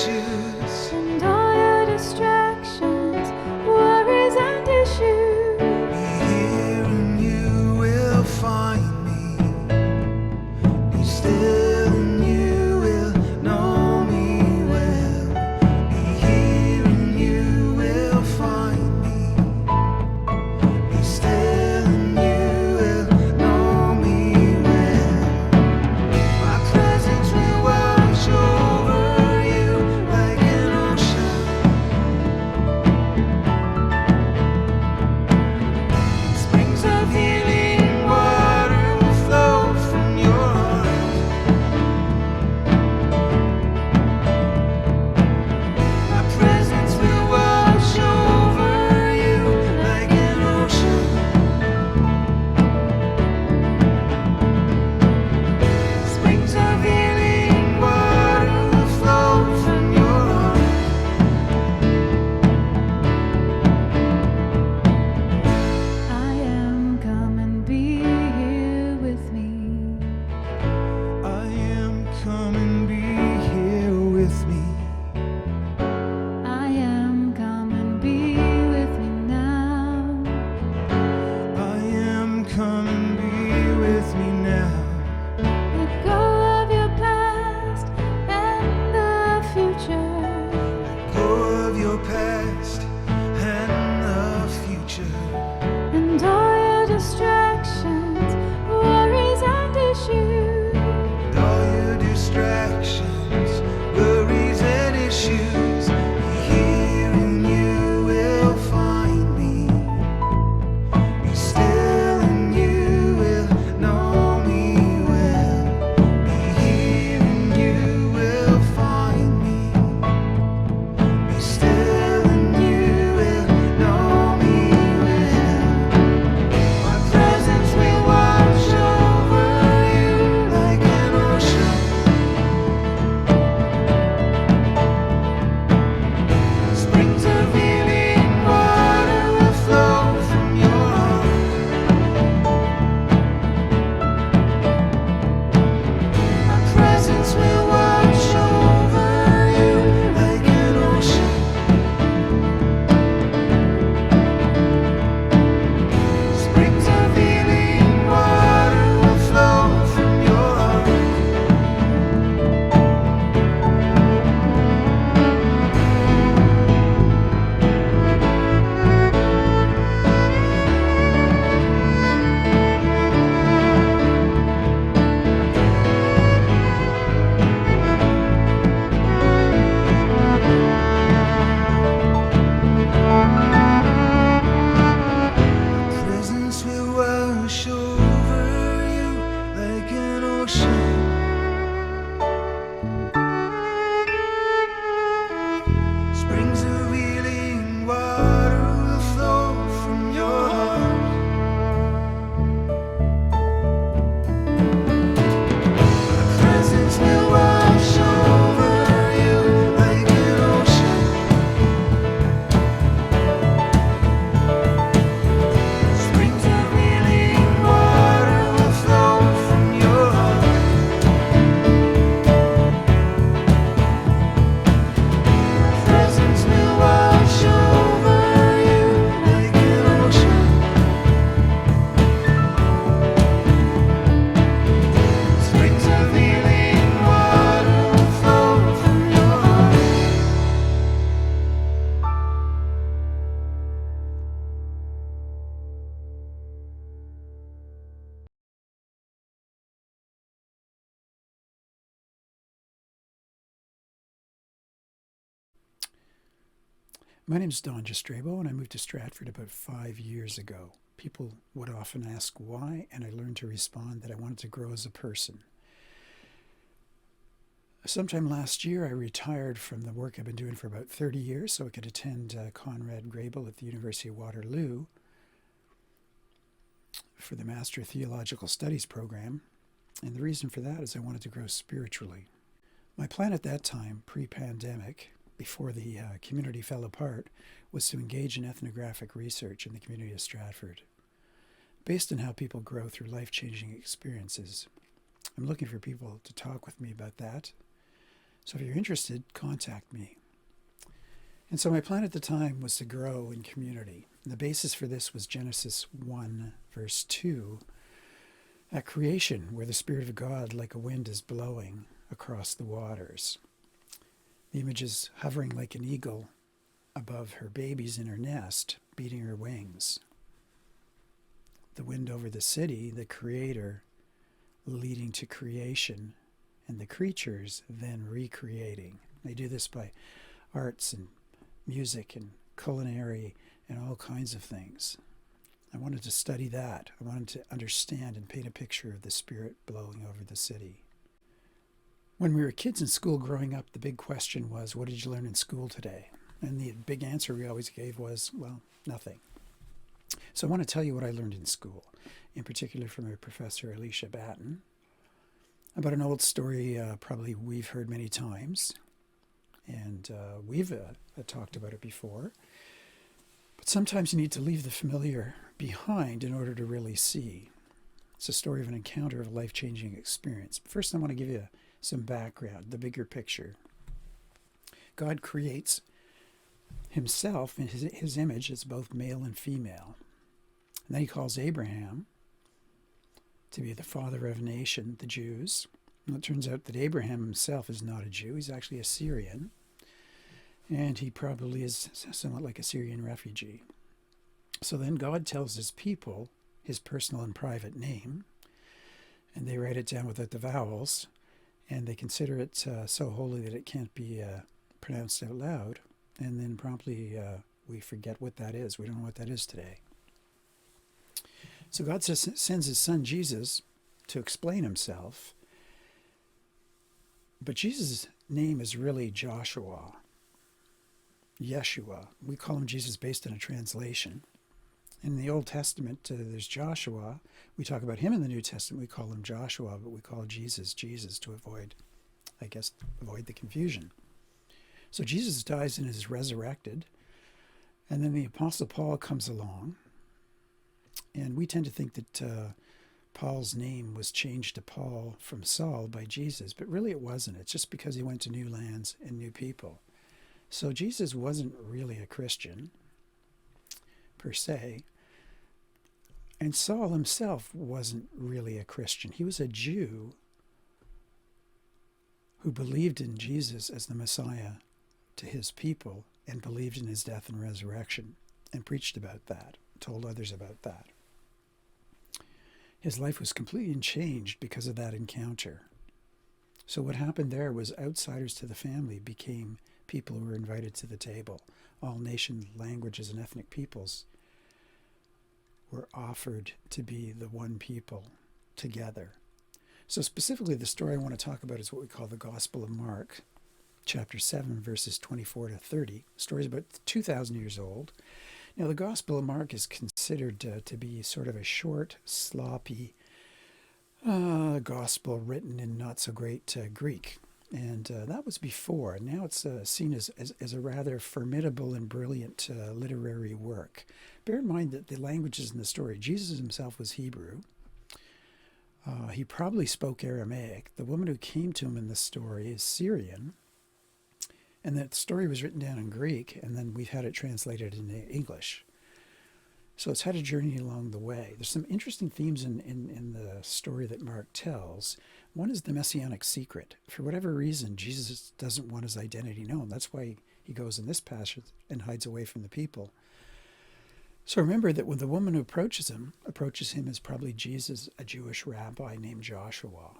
issues. and all your distractions, worries and issues. Be here and you will find me. Be still and you will know me well. Be here and you will find me. Be still and you will know me well. My presence will wash over you like an ocean. Springs of healing water will flow from your heart. My presence will wash over you like an ocean. Springs of healing water will flow from your heart. I am, come and be here with me. I am, come and be here with me. I am, come and be with me now. I am, come and be with me now. Let go of your past and the future. Go of your past and the future. And all your distractions, worries and issues. And all your distractions, worries and issues. Be here and you will find me. Be still and you will know me well. Be here and you will find me. Be still and you will know me well. My presence will wash over you like an ocean. Springs of healing water will flow from your heart. My presence will wash over you like an ocean. Springs of healing water will flow from your heart. Presence will wash over you like an ocean. Springs of healing water will flow from your heart. My presence will wash over you like an ocean. Springs of healing water will flow from your heart. Presence will wash over you like an ocean. Springs of healing water will flow from your heart. My name is Don Jastrabo, and I moved to Stratford about 5 years ago. People would often ask why, and I learned to respond that I wanted to grow as a person. Sometime last year, I retired from the work I've been doing for about 30 years so I could attend Conrad Grebel at the University of Waterloo for the Master of Theological Studies program. And the reason for that is I wanted to grow spiritually. My plan at that time, pre-pandemic, before the community fell apart, was to engage in ethnographic research in the community of Stratford, based on how people grow through life-changing experiences. I'm looking for people to talk with me about that. So if you're interested, contact me. And so my plan at the time was to grow in community. And the basis for this was Genesis 1, verse 2, at creation, where the Spirit of God, like a wind, is blowing across the waters. The image is hovering like an eagle above her babies in her nest, beating her wings. The wind over the city, the Creator leading to creation, and the creatures then recreating. They do this by arts and music and culinary and all kinds of things. I wanted to study that. I wanted to understand and paint a picture of the Spirit blowing over the city. When we were kids in school growing up, the big question was, what did you learn in school today? And the big answer we always gave was, well, nothing. So I want to tell you what I learned in school, in particular from our professor, Alicia Batten, about an old story probably we've heard many times, and we've talked about it before. But sometimes you need to leave the familiar behind in order to really see. It's a story of an encounter of a life-changing experience. But first, I want to give you some background, the bigger picture. God creates himself in his image as both male and female. And then he calls Abraham to be the father of a nation, the Jews. And it turns out that Abraham himself is not a Jew. He's actually a Syrian. And he probably is somewhat like a Syrian refugee. So then God tells his people his personal and private name, and they write it down without the vowels, and they consider it so holy that it can't be pronounced out loud, and then promptly we forget what that is. We don't know what that is today. So God sends his son Jesus to explain himself, but Jesus' name is really Joshua. Yeshua. We call him Jesus based on a translation. In the Old Testament, there's Joshua. We talk about him in the New Testament. We call him Joshua, but we call Jesus Jesus to avoid the confusion. So Jesus dies and is resurrected. And then the Apostle Paul comes along. And we tend to think that Paul's name was changed to Paul from Saul by Jesus, but really it wasn't. It's just because he went to new lands and new people. So Jesus wasn't really a Christian, per se. And Saul himself wasn't really a Christian. He was a Jew who believed in Jesus as the Messiah to his people and believed in his death and resurrection and preached about that, told others about that. His life was completely changed because of that encounter. So what happened there was outsiders to the family became people who were invited to the table. All nations, languages, and ethnic peoples were offered to be the one people together. So specifically, the story I want to talk about is what we call the Gospel of Mark, chapter 7, verses 24 to 30. The story is about 2,000 years old. Now, the Gospel of Mark is considered to be sort of a short, sloppy gospel written in not-so-great Greek. And that was before. Now it's seen as a rather formidable and brilliant literary work. Bear in mind that the languages in the story, Jesus himself was Hebrew. He probably spoke Aramaic. The woman who came to him in the story is Syrian. And that story was written down in Greek, and then we've had it translated into English. So it's had a journey along the way. There's some interesting themes in the story that Mark tells. One is the messianic secret. For whatever reason, Jesus doesn't want his identity known. That's why he goes in this passage and hides away from the people. So remember that when the woman who approaches him as probably Jesus, a Jewish rabbi named Joshua.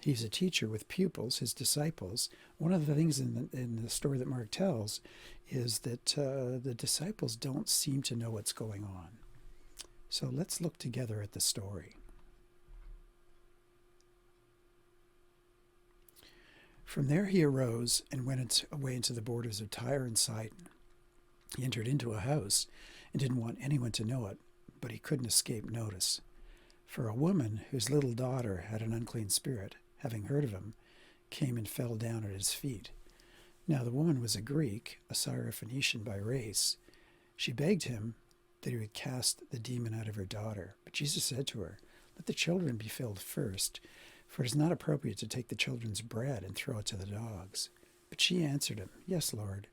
He's a teacher with pupils, his disciples. One of the things in the story that Mark tells is that the disciples don't seem to know what's going on. So let's look together at the story. From there he arose and went away into the borders of Tyre and Sidon. He entered into a house and didn't want anyone to know it, but he couldn't escape notice. For a woman whose little daughter had an unclean spirit, having heard of him, came and fell down at his feet. Now the woman was a Greek, a Syrophoenician by race. She begged him that he would cast the demon out of her daughter. But Jesus said to her, "Let the children be filled first, For it is not appropriate to take the children's bread and throw it to the dogs. But she answered him, Yes, Lord.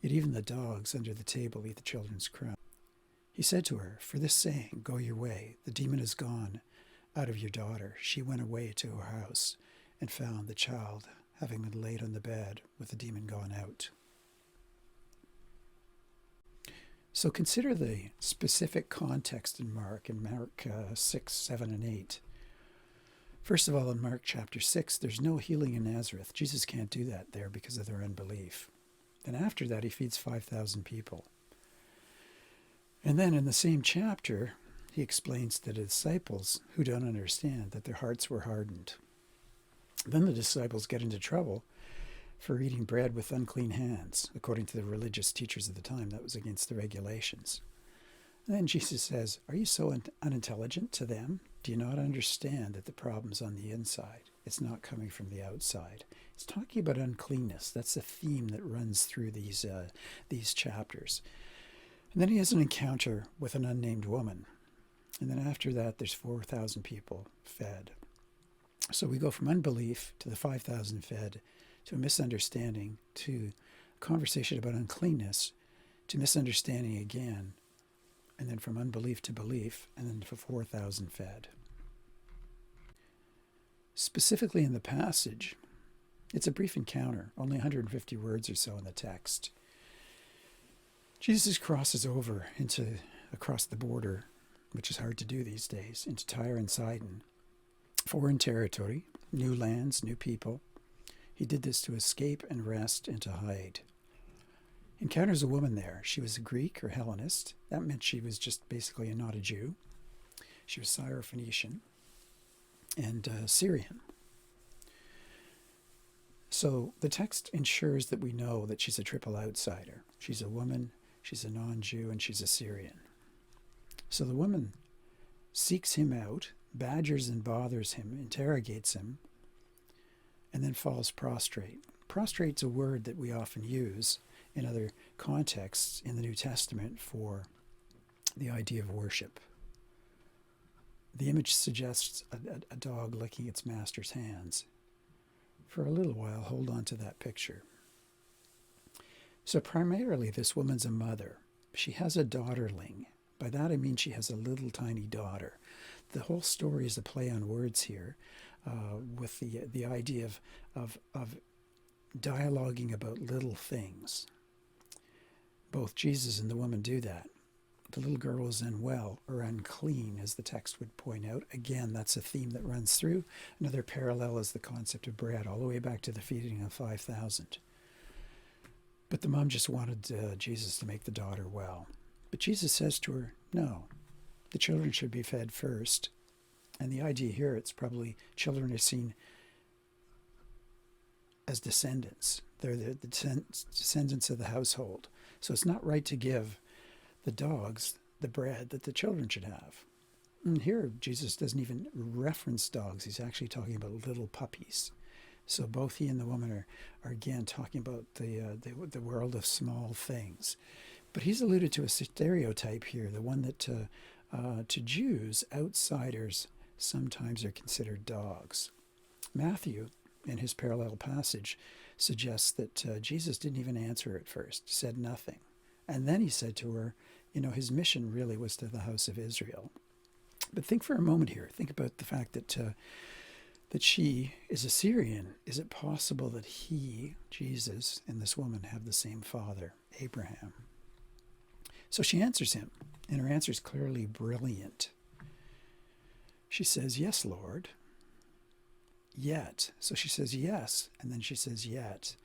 Yet even the dogs under the table eat the children's crumbs. He said to her, For this saying, go your way. The demon is gone out of your daughter. She went away to her house and found the child having been laid on the bed with the demon gone out. So consider the specific context in Mark 6, 7, and 8. First of all, in Mark chapter 6, there's no healing in Nazareth. Jesus can't do that there because of their unbelief. Then after that, he feeds 5,000 people. And then in the same chapter, he explains to the disciples who don't understand that their hearts were hardened. Then the disciples get into trouble for eating bread with unclean hands. According to the religious teachers of the time, that was against the regulations. And then Jesus says, Are you so unintelligent to them? Do you not understand that the problem's on the inside? It's not coming from the outside. It's talking about uncleanness. That's a theme that runs through these chapters. And then he has an encounter with an unnamed woman. And then after that, there's 4,000 people fed. So we go from unbelief to the 5,000 fed, to a misunderstanding, to a conversation about uncleanness, to misunderstanding again, and then from unbelief to belief, and then for 4,000 fed. Specifically in the passage, it's a brief encounter, only 150 words or so in the text. Jesus crosses over across the border, which is hard to do these days, into Tyre and Sidon. Foreign territory, new lands, new people. He did this to escape and rest and to hide. Encounters a woman there. She was a Greek or Hellenist. That meant she was just basically not a Jew. She was Syrophoenician and Syrian. So the text ensures that we know that she's a triple outsider. She's a woman, she's a non-Jew, and she's a Syrian. So the woman seeks him out, badgers and bothers him, interrogates him, and then falls prostrate. Prostrate's a word that we often use in other contexts in the New Testament for the idea of worship. The image suggests a dog licking its master's hands. For a little while, hold on to that picture. So primarily, this woman's a mother. She has a daughterling. By that I mean she has a little tiny daughter. The whole story is a play on words here, with the idea of dialoguing about little things. Both Jesus and the woman do that. The little girl is unwell or unclean, as the text would point out. Again, that's a theme that runs through. Another parallel is the concept of bread, all the way back to the feeding of 5,000. But the mom just wanted Jesus to make the daughter well. But Jesus says to her, no, the children should be fed first. And the idea here, it's probably children are seen as descendants. They're the descendants of the household. So it's not right to give the dogs the bread that the children should have. And here, Jesus doesn't even reference dogs. He's actually talking about little puppies. So both he and the woman are again talking about the world of small things. But he's alluded to a stereotype here, the one that to Jews, outsiders sometimes are considered dogs. Matthew, in his parallel passage, suggests that Jesus didn't even answer at first, said nothing. And then he said to her, his mission really was to the house of Israel. But think for a moment here. Think about the fact that she is a Syrian. Is it possible that he, Jesus, and this woman have the same father, Abraham? So she answers him, and her answer is clearly brilliant. She says, yes, Lord. Yet. So she says yes, and then she says yet.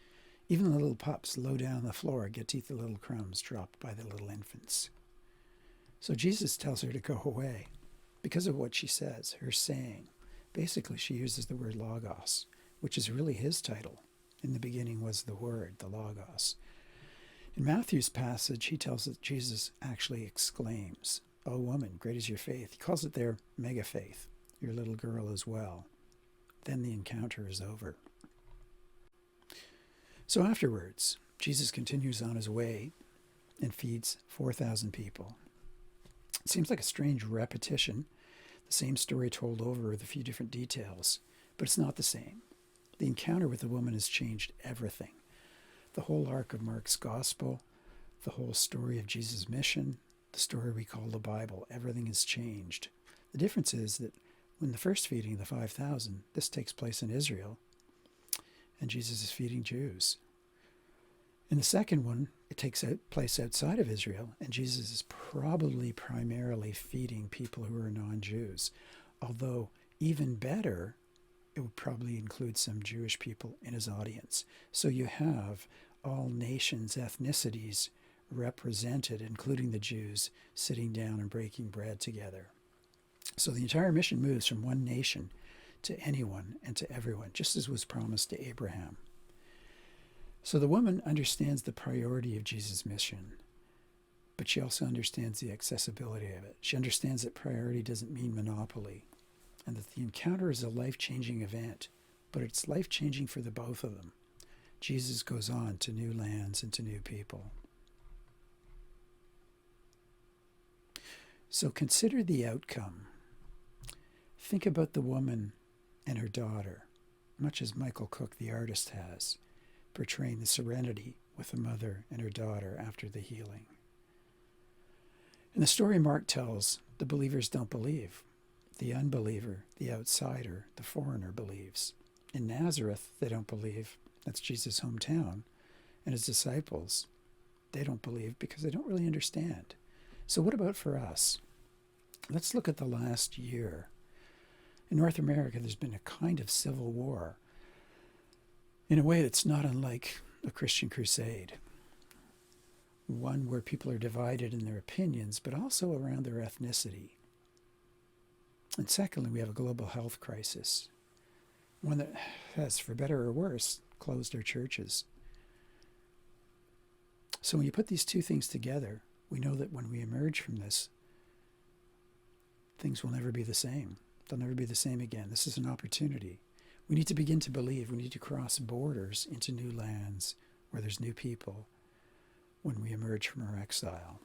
Even the little pups low down on the floor get to eat the little crumbs dropped by the little infants. So Jesus tells her to go away because of what she says, her saying. Basically, she uses the word logos, which is really his title. In the beginning was the word, the logos. In Matthew's passage, he tells that Jesus actually exclaims, "O woman, great is your faith." He calls it there mega faith, your little girl as well. Then the encounter is over. So afterwards, Jesus continues on his way and feeds 4,000 people. It seems like a strange repetition, the same story told over with a few different details. but it's not the same. The encounter with the woman has changed everything. The whole arc of Mark's gospel, the whole story of Jesus' mission, the story we call the Bible, everything has changed. The difference is that when the first feeding of the 5,000, this takes place in Israel, and Jesus is feeding Jews. In the second one, it takes place outside of Israel, and Jesus is probably primarily feeding people who are non-Jews. Although, even better, it would probably include some Jewish people in his audience. So you have all nations, ethnicities represented, including the Jews, sitting down and breaking bread together. So the entire mission moves from one nation to anyone and to everyone, just as was promised to Abraham. So the woman understands the priority of Jesus' mission, but she also understands the accessibility of it. She understands that priority doesn't mean monopoly, and that the encounter is a life-changing event, but it's life-changing for the both of them. Jesus goes on to new lands and to new people. So consider the outcome. Think about the woman and her daughter, much as Michael Cook, the artist, has, portraying the serenity with the mother and her daughter after the healing. In the story Mark tells, the believers don't believe. The unbeliever, the outsider, the foreigner believes. In Nazareth, they don't believe. That's Jesus' hometown. And his disciples, they don't believe because they don't really understand. So what about for us? Let's look at the last year. In North America, there's been a kind of civil war, in a way that's not unlike a Christian crusade. One where people are divided in their opinions, but also around their ethnicity. And secondly, we have a global health crisis, one that has, for better or worse, closed our churches. So when you put these two things together, we know that when we emerge from this, things will never be the same. They'll never be the same again. This is an opportunity. We need to begin to believe. We need to cross borders into new lands where there's new people when we emerge from our exile.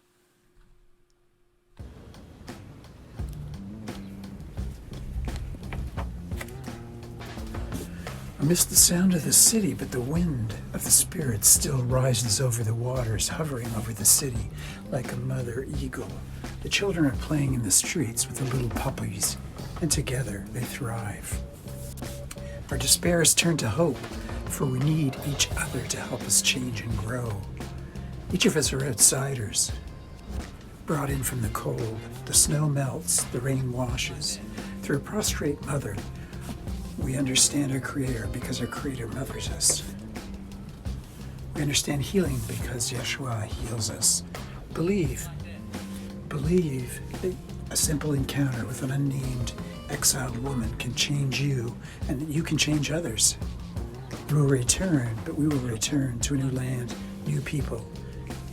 I miss the sound of the city, but the wind of the Spirit still rises over the waters, hovering over the city like a mother eagle. The children are playing in the streets with the little puppies, and together they thrive. Our despair is turned to hope, for we need each other to help us change and grow. Each of us are outsiders, brought in from the cold. The snow melts, the rain washes. Through a prostrate mother, we understand our Creator because our Creator mothers us. We understand healing because Yeshua heals us. Believe that a simple encounter with an unnamed exiled woman can change you and that you can change others. We will return, but we will return to a new land, new people,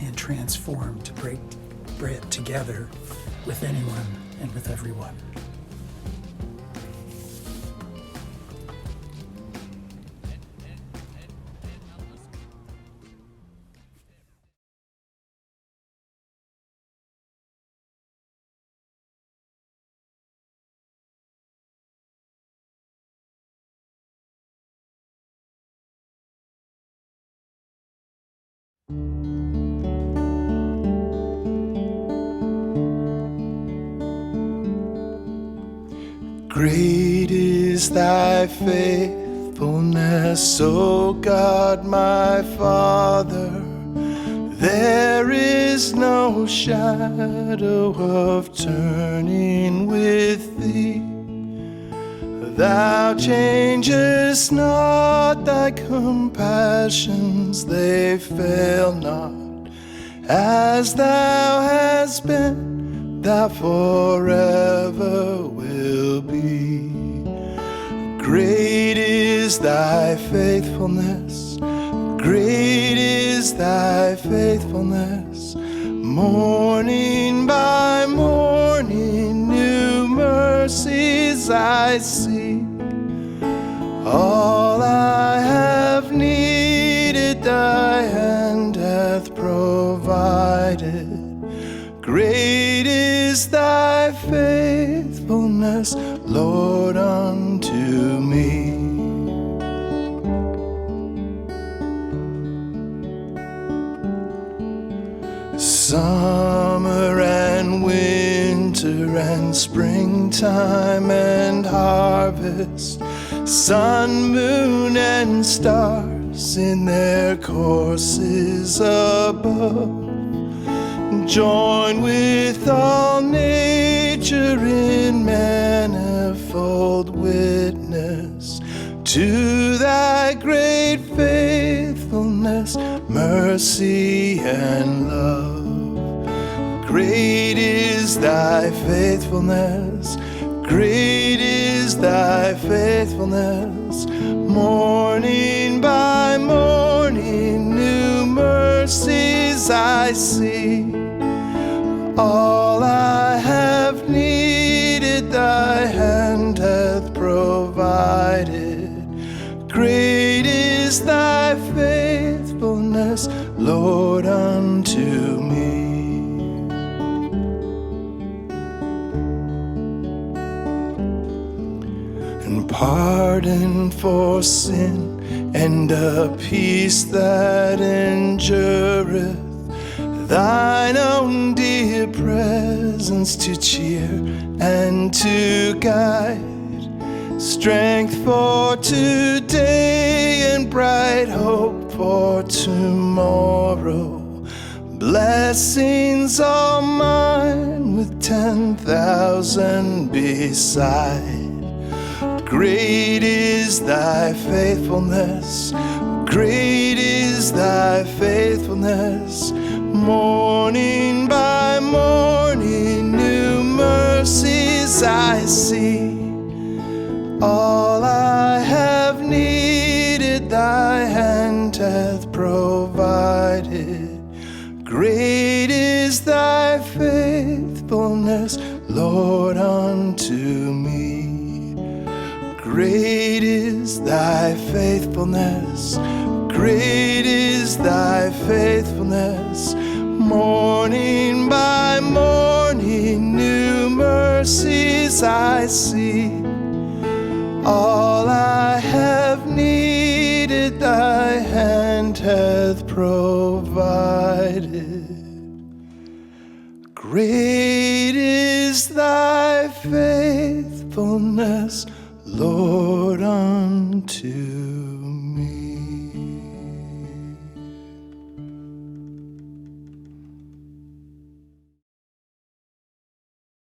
and transform to break bread together with anyone and with everyone. Great is thy faithfulness, O God my Father. There is no shadow of turning with thee. Thou changest not, thy compassions, they fail not. As thou hast been, thou forever will be. Great is thy faithfulness, great is thy faithfulness. Morning by morning, new mercies I see. All I have needed, thy hand hath provided. Great is thy faithfulness, Lord, unto me. Summer and winter and springtime and harvest, sun, moon, and stars in their courses above, join with all nature in manifold witness to thy great faithfulness, mercy, and love. Great is thy faithfulness, great is thy faithfulness. Morning by morning, new mercies I see. All I have needed, thy hand hath provided. Great is thy faithfulness, Lord, unto me. And pardon for sin, and a peace that endureth, thine own dear presence to cheer and to guide, strength for today and bright hope for tomorrow, blessings all mine with 10,000 beside. Great is thy faithfulness, great is thy faithfulness. Morning by morning, new mercies I see. All I have needed, thy hand hath provided. Great is thy faithfulness, Lord, unto me. Great is thy faithfulness, great is thy faithfulness. Morning by morning, new mercies I see. All I have needed, thy hand hath provided. Great is thy faithfulness, Lord, unto